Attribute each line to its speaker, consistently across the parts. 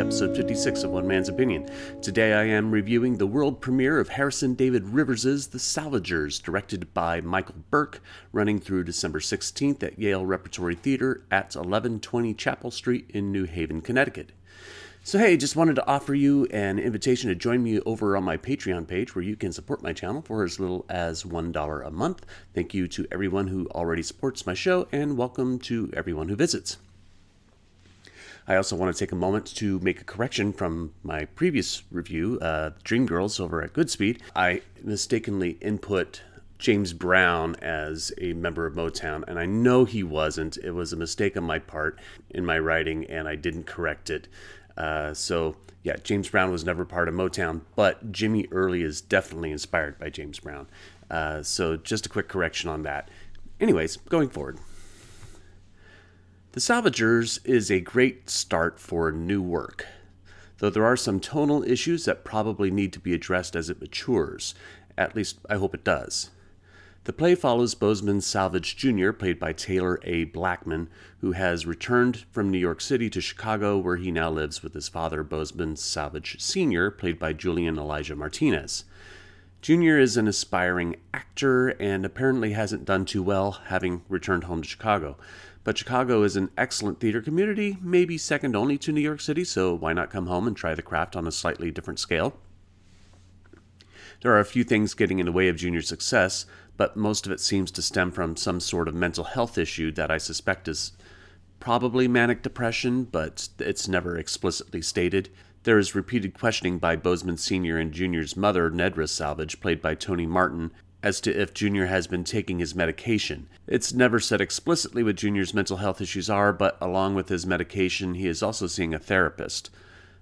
Speaker 1: episode 56 of One Man's Opinion. Today I am reviewing the world premiere of Harrison David Rivers' The Salvagers, directed by Michael Burke, running through December 16th at Yale Repertory Theater at 1120 Chapel Street in New Haven, Connecticut. So hey, just wanted to offer you an invitation to join me over on my Patreon page where you can support my channel for as little as $1 a month. Thank you to everyone who already supports my show, and welcome to everyone who visits. I also want to take a moment to make a correction from my previous review, Dreamgirls over at Goodspeed. I mistakenly input James Brown as a member of Motown, and I know he wasn't. It was a mistake on my part in my writing, and I didn't correct it. So yeah, James Brown was never part of Motown, but Jimmy Early is definitely inspired by James Brown. So just a quick correction on that. Anyways, going forward. The Salvagers is a great start for new work, though there are some tonal issues that probably need to be addressed as it matures. At least, I hope it does. The play follows Boseman Salvage Jr., played by Taylor A. Blackman, who has returned from New York City to Chicago, where he now lives with his father, Boseman Salvage Sr., played by Julian Elijah Martinez. Jr. is an aspiring actor and apparently hasn't done too well, having returned home to Chicago. But Chicago is an excellent theater community, maybe second only to New York City, so why not come home and try the craft on a slightly different scale? There are a few things getting in the way of Junior's success, but most of it seems to stem from some sort of mental health issue that I suspect is probably manic depression, but it's never explicitly stated. There is repeated questioning by Boseman Sr. and Junior's mother, Nedra Salvage, played by Toni Martin, as to if Junior has been taking his medication. It's never said explicitly what Junior's mental health issues are, but along with his medication, he is also seeing a therapist.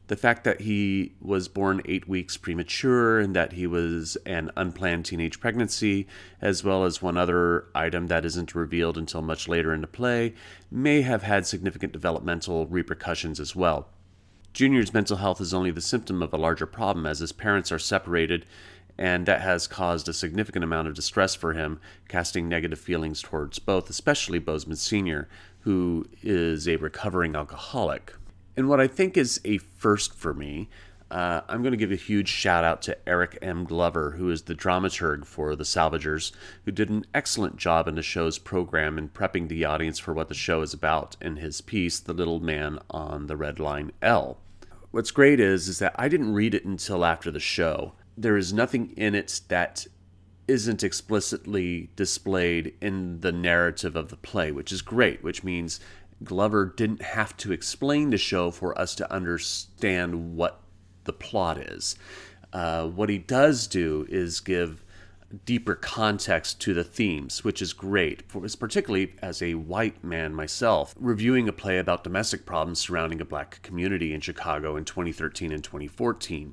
Speaker 1: The fact that he was born 8 weeks premature and that he was an unplanned teenage pregnancy, as well as one other item that isn't revealed until much later in the play, may have had significant developmental repercussions as well. Junior's mental health is only the symptom of a larger problem, as his parents are separated, and that has caused a significant amount of distress for him, casting negative feelings towards both, especially Boseman Sr., who is a recovering alcoholic. And what I think is a first for me, I'm going to give a huge shout out to Eric M. Glover, who is the dramaturg for The Salvagers, who did an excellent job in the show's program in prepping the audience for what the show is about in his piece, The Little Man on the Red Line L. What's great is that I didn't read it until after the show. There is nothing in it that isn't explicitly displayed in the narrative of the play, which is great, which means Glover didn't have to explain the show for us to understand what the plot is. What he does do is give deeper context to the themes, which is great, particularly as a white man myself, reviewing a play about domestic problems surrounding a black community in Chicago in 2013 and 2014.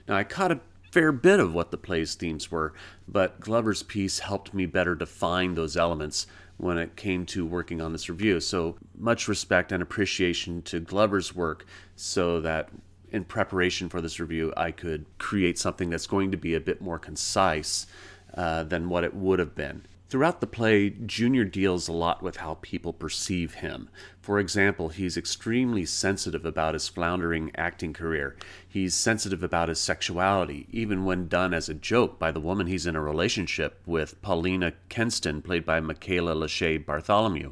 Speaker 1: Now, I caught a fair bit of what the play's themes were, but Glover's piece helped me better define those elements when it came to working on this review. So much respect and appreciation to Glover's work, so that in preparation for this review I could create something that's going to be a bit more concise than what it would have been. Throughout the play, Junior deals a lot with how people perceive him. For example, he's extremely sensitive about his floundering acting career. He's sensitive about his sexuality, even when done as a joke by the woman he's in a relationship with, Paulina Kenston, played by Michaela Lachey Bartholomew.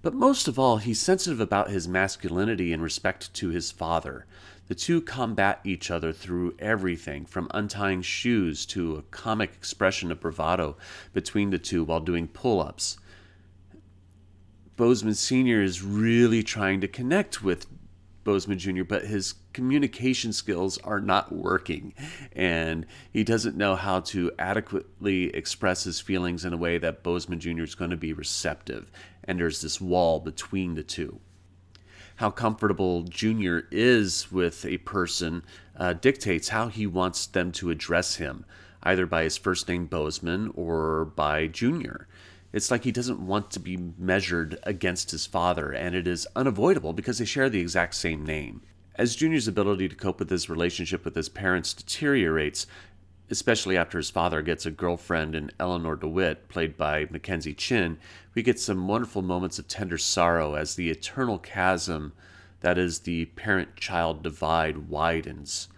Speaker 1: But most of all, he's sensitive about his masculinity in respect to his father. The two combat each other through everything, from untying shoes to a comic expression of bravado between the two while doing pull-ups. Boseman Sr. is really trying to connect with Boseman Jr., but his communication skills are not working, and he doesn't know how to adequately express his feelings in a way that Boseman Jr. is going to be receptive, and there's this wall between the two. How comfortable Junior is with a person dictates how he wants them to address him, either by his first name Boseman or by Junior. It's like he doesn't want to be measured against his father, and it is unavoidable because they share the exact same name. As Junior's ability to cope with his relationship with his parents deteriorates, especially after his father gets a girlfriend in Eleanor DeWitt, played by McKenzie Chin, we get some wonderful moments of tender sorrow as the eternal chasm That is, the parent-child divide widens.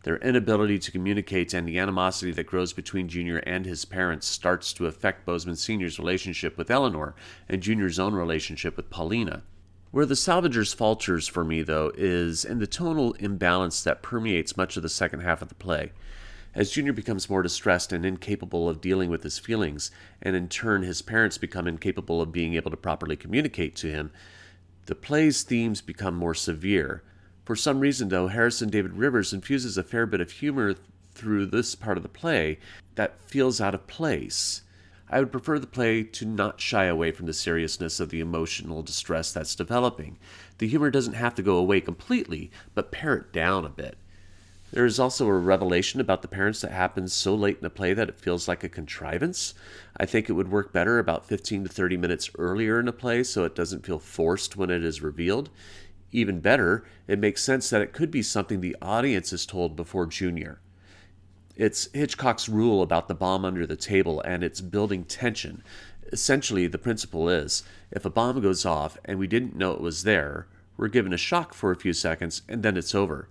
Speaker 1: Their inability to communicate and the animosity that grows between Junior and his parents starts to affect Boseman Sr.'s relationship with Eleanor and Junior's own relationship with Paulina. Where the Salvagers falters for me, though, is in the tonal imbalance that permeates much of the second half of the play. As Junior becomes more distressed and incapable of dealing with his feelings, and in turn his parents become incapable of being able to properly communicate to him, the play's themes become more severe. For some reason, though, Harrison David Rivers infuses a fair bit of humor through this part of the play that feels out of place. I would prefer the play to not shy away from the seriousness of the emotional distress that's developing. The humor doesn't have to go away completely, but pare it down a bit. There is also a revelation about the parents that happens so late in the play that it feels like a contrivance. I think it would work better about 15 to 30 minutes earlier in the play so it doesn't feel forced when it is revealed. Even better, it makes sense that it could be something the audience is told before Junior. It's Hitchcock's rule about the bomb under the table, and it's building tension. Essentially, the principle is, if a bomb goes off and we didn't know it was there, we're given a shock for a few seconds, and then it's over.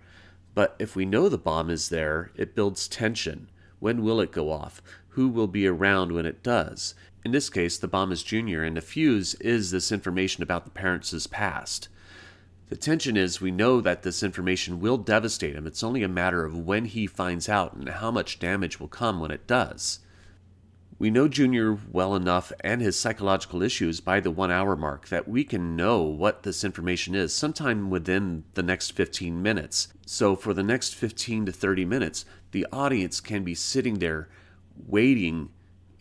Speaker 1: But if we know the bomb is there, it builds tension. When will it go off? Who will be around when it does? In this case, the bomb is Junior, and the fuse is this information about the parents' past. The tension is we know that this information will devastate him. It's only a matter of when he finds out and how much damage will come when it does. We know Junior well enough and his psychological issues by the 1 hour mark that we can know what this information is sometime within the next 15 minutes. So for the next 15 to 30 minutes, the audience can be sitting there waiting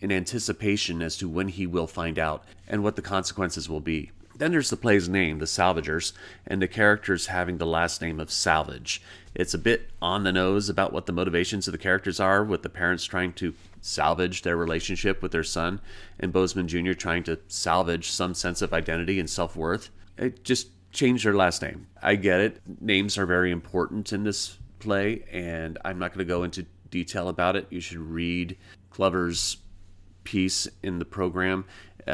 Speaker 1: in anticipation as to when he will find out and what the consequences will be. Then there's the play's name, the Salvagers, and the characters having the last name of Salvage. It's a bit on the nose about what the motivations of the characters are, with the parents trying to salvage their relationship with their son, and Boseman Jr. trying to salvage some sense of identity and self-worth. It just changed their last name. I get it. Names are very important in this play, and I'm not going to go into detail about it. You should read Glover's piece in the program.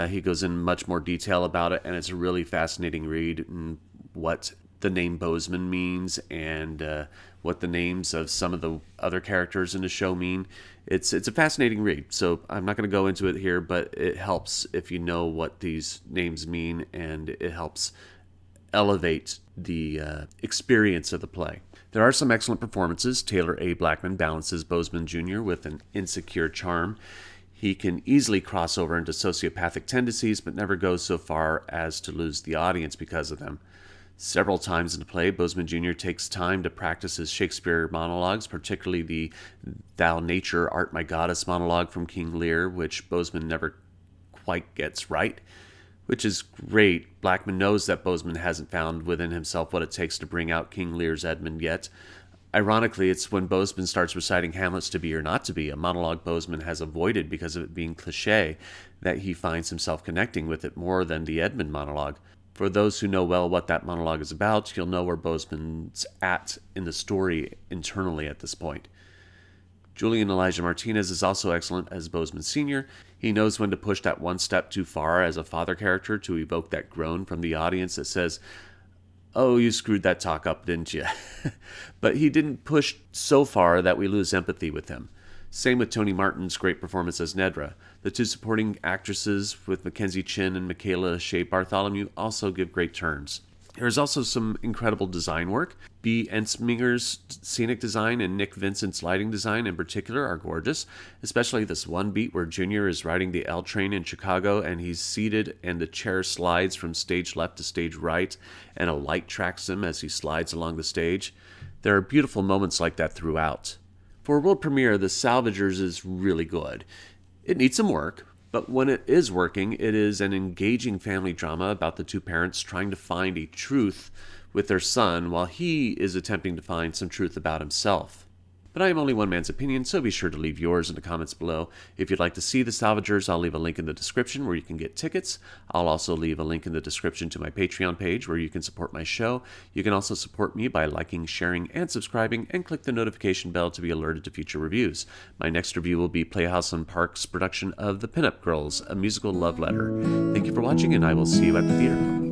Speaker 1: He goes in much more detail about it, and it's a really fascinating read in what the name Boseman means and what the names of some of the other characters in the show mean. It's a fascinating read, so I'm not going to go into it here, but it helps if you know what these names mean, and it helps elevate the experience of the play. There are some excellent performances. Taylor A. Blackman balances Boseman Jr. with an insecure charm. He can easily cross over into sociopathic tendencies, but never goes so far as to lose the audience because of them. Several times in the play, Boseman Jr. takes time to practice his Shakespeare monologues, particularly the Thou Nature Art My Goddess monologue from King Lear, which Boseman never quite gets right, which is great. Blackman knows that Boseman hasn't found within himself what it takes to bring out King Lear's Edmund yet. Ironically, it's when Boseman starts reciting Hamlet's To Be or Not to Be, a monologue Boseman has avoided because of it being cliché, that he finds himself connecting with it more than the Edmund monologue. For those who know well what that monologue is about, you'll know where Boseman's at in the story internally at this point. Julian Elijah Martinez is also excellent as Boseman Sr. He knows when to push that one step too far as a father character to evoke that groan from the audience that says, "Oh, you screwed that talk up, didn't you?" But he didn't push so far that we lose empathy with him. Same with Toni Martin's great performance as Nedra. The two supporting actresses with McKenzie Chin and Michaela Shea Bartholomew also give great turns. There's also some incredible design work. B. Entsminger's scenic design and Nick Vincent's lighting design in particular are gorgeous, especially this one beat where Junior is riding the L train in Chicago and he's seated and the chair slides from stage left to stage right and a light tracks him as he slides along the stage. There are beautiful moments like that throughout. For a world premiere, The Salvagers is really good. It needs some work, but when it is working, it is an engaging family drama about the two parents trying to find a truth with their son while he is attempting to find some truth about himself. But I am only one man's opinion, so be sure to leave yours in the comments below. If you'd like to see The Salvagers, I'll leave a link in the description where you can get tickets. I'll also leave a link in the description to my Patreon page where you can support my show. You can also support me by liking, sharing, and subscribing, and click the notification bell to be alerted to future reviews. My next review will be Playhouse and Park's production of The Pinup Girls, a musical love letter. Thank you for watching, and I will see you at the theater.